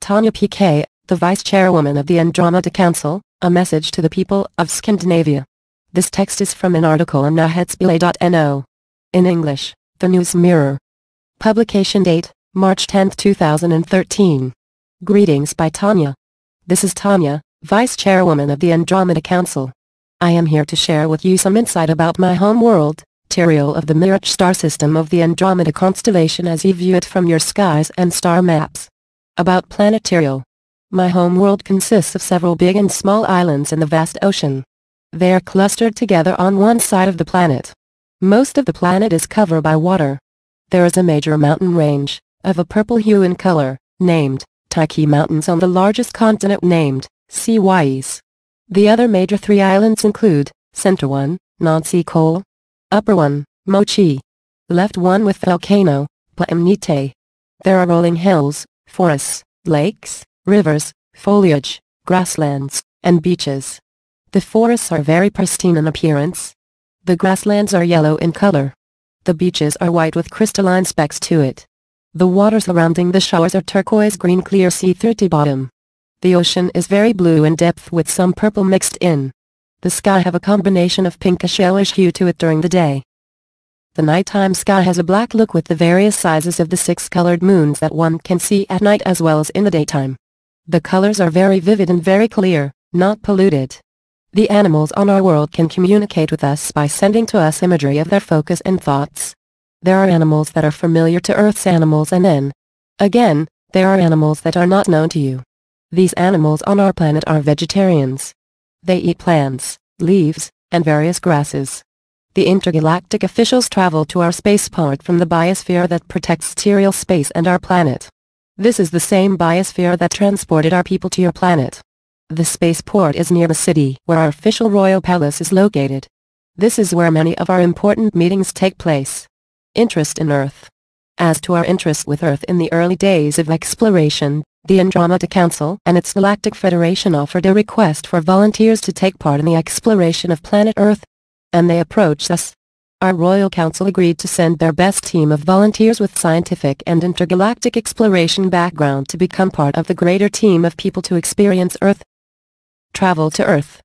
Tania Piekae, the Vice-Chairwoman of the Andromeda Council, a message to the people of Scandinavia. This text is from an article on nyhetsbillet.no. In English, The News Mirror. Publication date, March 10, 2013. Greetings by Tania. This is Tania, Vice-Chairwoman of the Andromeda Council. I am here to share with you some insight about my home world, Tiriel of the Mirach star system of the Andromeda constellation as you view it from your skies and star maps. About planet Tiriel. My home world consists of several big and small islands in the vast ocean. They are clustered together on one side of the planet. Most of the planet is covered by water. There is a major mountain range, of a purple hue in color, named Piekae Mountains on the largest continent named Piekae. The other major three islands include, Center 1, Nancy Cole, Upper 1, Mochi, Left 1 with volcano, Piekae. There are rolling hills, forests, lakes, rivers, foliage, grasslands, and beaches. The forests are very pristine in appearance. The grasslands are yellow in color. The beaches are white with crystalline specks to it. The water surrounding the shores are turquoise green clear see-through to bottom. The ocean is very blue in depth with some purple mixed in. The sky have a combination of pinkish yellowish hue to it during the day. The nighttime sky has a black look with the various sizes of the 6 colored moons that one can see at night as well as in the daytime. The colors are very vivid and very clear, not polluted. The animals on our world can communicate with us by sending to us imagery of their focus and thoughts. There are animals that are familiar to Earth's animals and then, again, there are animals that are not known to you. These animals on our planet are vegetarians. They eat plants, leaves, and various grasses. The intergalactic officials travel to our spaceport from the biosphere that protects Tiriel space and our planet. This is the same biosphere that transported our people to your planet. The spaceport is near the city where our official royal palace is located. This is where many of our important meetings take place. Interest in Earth. As to our interest with Earth in the early days of exploration, the Andromeda Council and its Galactic Federation offered a request for volunteers to take part in the exploration of planet Earth. And they approached us. Our Royal Council agreed to send their best team of volunteers with scientific and intergalactic exploration background to become part of the greater team of people to experience Earth. Travel to Earth.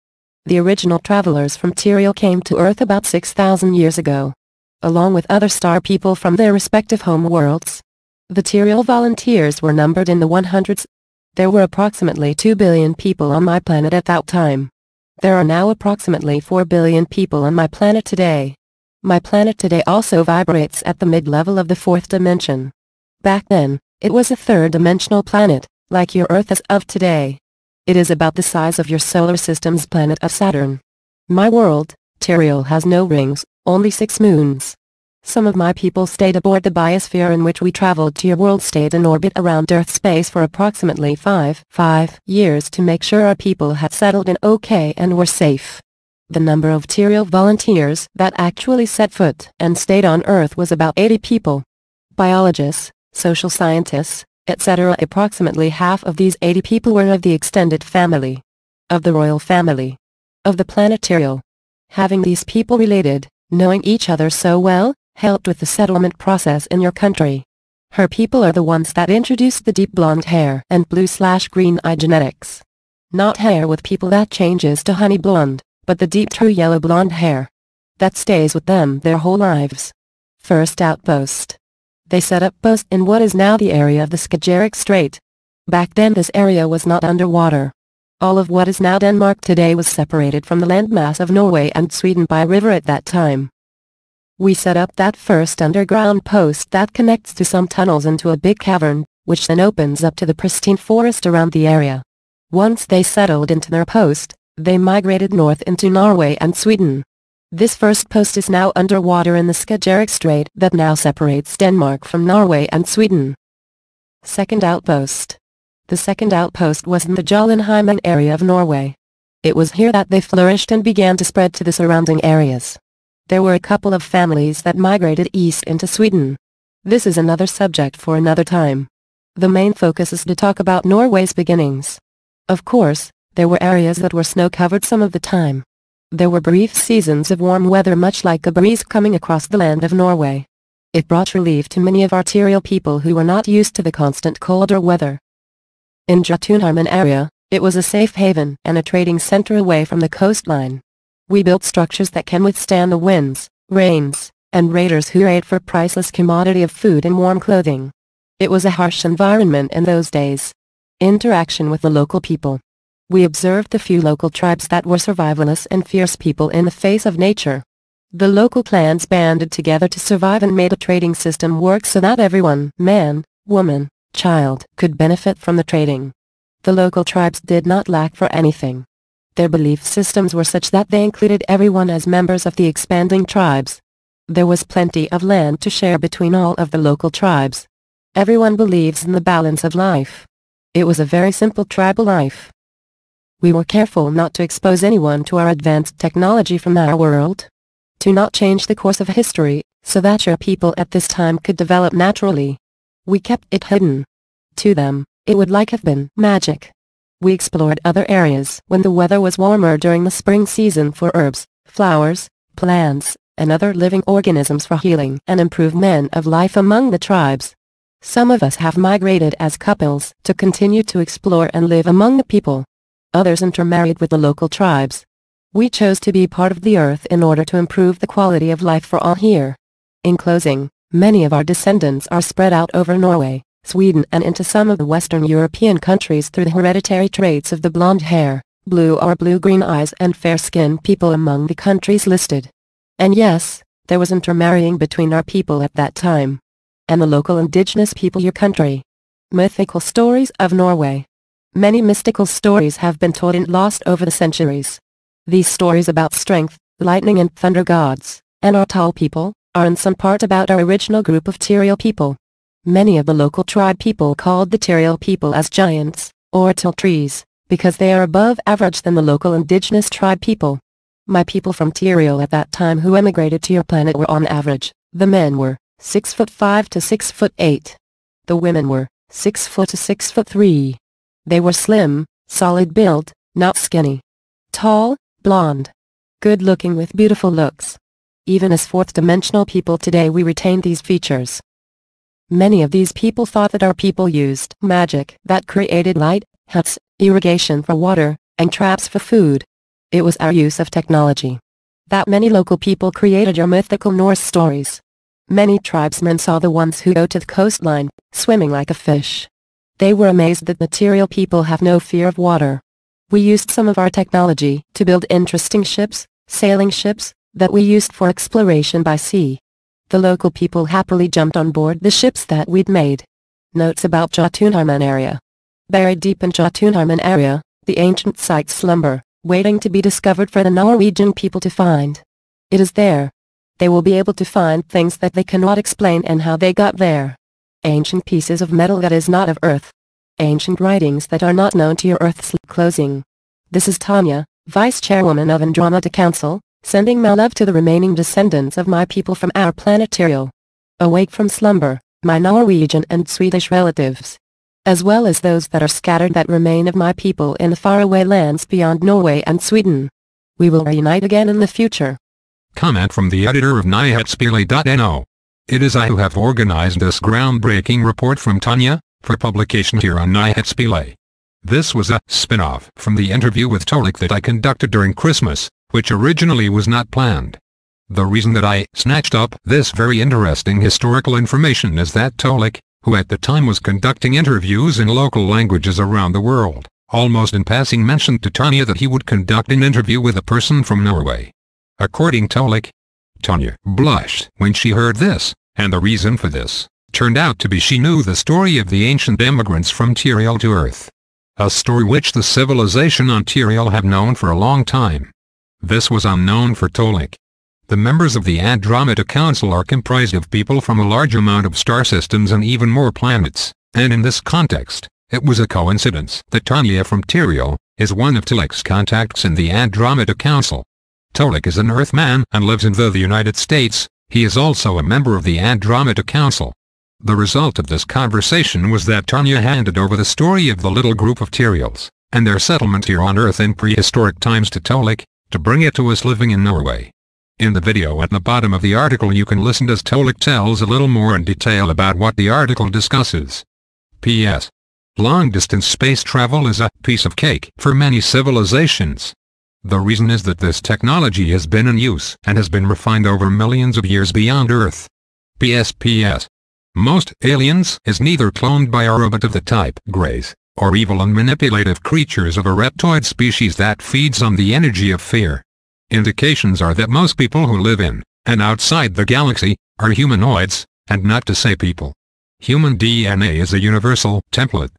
The original travelers from Tiriel came to Earth about 6,000 years ago, along with other star people from their respective home worlds. The Tiriel volunteers were numbered in the 100s. There were approximately 2 billion people on my planet at that time. There are now approximately 4 billion people on my planet today. My planet today also vibrates at the mid-level of the 4th dimension. Back then, it was a 3rd-dimensional planet, like your Earth as of today. It is about the size of your solar system's planet of Saturn. My world, Tiriel, has no rings, only 6 moons. Some of my people stayed aboard the biosphere in which we traveled to your world, stayed in orbit around Earth space for approximately 5 years to make sure our people had settled in okay and were safe. The number of Tiriel volunteers that actually set foot and stayed on Earth was about 80 people. Biologists, social scientists, etc. Approximately half of these 80 people were of the extended family. Of the royal family. Of the planet Tiriel. Having these people related, knowing each other so well, helped with the settlement process in your country. Her people are the ones that introduced the deep blonde hair and blue/green eye genetics. Not hair with people that changes to honey blonde, but the deep true yellow blonde hair. That stays with them their whole lives. First outpost. They set up post in what is now the area of the Skagerrak Strait. Back then this area was not underwater. All of what is now Denmark today was separated from the landmass of Norway and Sweden by a river at that time. We set up that first underground post that connects to some tunnels into a big cavern, which then opens up to the pristine forest around the area. Once they settled into their post, they migrated north into Norway and Sweden. This first post is now underwater in the Skagerrak Strait that now separates Denmark from Norway and Sweden. Second outpost. The second outpost was in the Jotunheimen area of Norway. It was here that they flourished and began to spread to the surrounding areas. There were a couple of families that migrated east into Sweden. This is another subject for another time. The main focus is to talk about Norway's beginnings. Of course, there were areas that were snow-covered some of the time. There were brief seasons of warm weather much like a breeze coming across the land of Norway. It brought relief to many of our Tiriel people who were not used to the constant colder weather. In Jotunheimen area, it was a safe haven and a trading center away from the coastline. We built structures that can withstand the winds, rains, and raiders who raid for priceless commodity of food and warm clothing. It was a harsh environment in those days. Interaction with the local people. We observed the few local tribes that were survivalists and fierce people in the face of nature. The local clans banded together to survive and made a trading system work so that everyone, man, woman, child, could benefit from the trading. The local tribes did not lack for anything. Their belief systems were such that they included everyone as members of the expanding tribes. There was plenty of land to share between all of the local tribes. Everyone believes in the balance of life. It was a very simple tribal life. We were careful not to expose anyone to our advanced technology from our world. To not change the course of history, so that your people at this time could develop naturally. We kept it hidden. To them, it would like have been magic. We explored other areas when the weather was warmer during the spring season for herbs, flowers, plants, and other living organisms for healing and improvement of life among the tribes. Some of us have migrated as couples to continue to explore and live among the people. Others intermarried with the local tribes. We chose to be part of the earth in order to improve the quality of life for all here. In closing, many of our descendants are spread out over Norway, Sweden and into some of the Western European countries through the hereditary traits of the blonde hair, blue or blue-green eyes and fair-skinned people among the countries listed. And yes, there was intermarrying between our people at that time and the local indigenous people your country. Mythical stories of Norway. Many mystical stories have been told and lost over the centuries. These stories about strength, lightning and thunder gods, and our tall people, are in some part about our original group of Tyriel people. Many of the local tribe people called the Tyriel people as giants, or tall trees, because they are above average than the local indigenous tribe people. My people from Tyriel at that time who emigrated to your planet were on average, the men were 6'5" to 6'8". The women were 6 foot to 6'3". They were slim, solid build, not skinny. Tall, blonde. Good looking with beautiful looks. Even as fourth-dimensional people today we retain these features. Many of these people thought that our people used magic that created light, huts, irrigation for water, and traps for food. It was our use of technology that many local people created your mythical Norse stories. Many tribesmen saw the ones who go to the coastline, swimming like a fish. They were amazed that material people have no fear of water. We used some of our technology to build interesting ships, sailing ships, that we used for exploration by sea. The local people happily jumped on board the ships that we'd made. Notes about Jotunheimen area. Buried deep in Jotunheimen area, the ancient sites slumber, waiting to be discovered for the Norwegian people to find. It is there. They will be able to find things that they cannot explain and how they got there. Ancient pieces of metal that is not of Earth. Ancient writings that are not known to your Earth's closing. This is Tania, Vice Chairwoman of Andromeda Council, sending my love to the remaining descendants of my people from our planet Tyriel. Awake from slumber, my Norwegian and Swedish relatives, as well as those that are scattered that remain of my people in the faraway lands beyond Norway and Sweden. We will reunite again in the future. Comment from the editor of nyhetsbilly.no. It is I who have organized this groundbreaking report from Tania, for publication here on Nyhetsbilly. This was a spin-off from the interview with Tolec that I conducted during Christmas, which originally was not planned. The reason that I snatched up this very interesting historical information is that Tolec, who at the time was conducting interviews in local languages around the world, almost in passing mentioned to Tania that he would conduct an interview with a person from Norway. According to Tolec, Tania blushed when she heard this, and the reason for this turned out to be she knew the story of the ancient immigrants from Tyriel to Earth. A story which the civilization on Tyriel have known for a long time. This was unknown for Tolec. The members of the Andromeda Council are comprised of people from a large amount of star systems and even more planets, and in this context, it was a coincidence that Tania from Tyriel is one of Tolec's contacts in the Andromeda Council. Tolec is an Earthman and lives in the United States. He is also a member of the Andromeda Council. The result of this conversation was that Tania handed over the story of the little group of Tyriels, and their settlement here on Earth in prehistoric times to Tolec, to bring it to us living in Norway. In the video at the bottom of the article you can listen as Tolec tells a little more in detail about what the article discusses. P.S. Long-distance space travel is a piece of cake for many civilizations. The reason is that this technology has been in use and has been refined over millions of years beyond Earth. PS. Most aliens is neither cloned by a robot of the type Greys, or evil and manipulative creatures of a reptoid species that feeds on the energy of fear. Indications are that most people who live in, and outside the galaxy, are humanoids, and not to say people. Human DNA is a universal template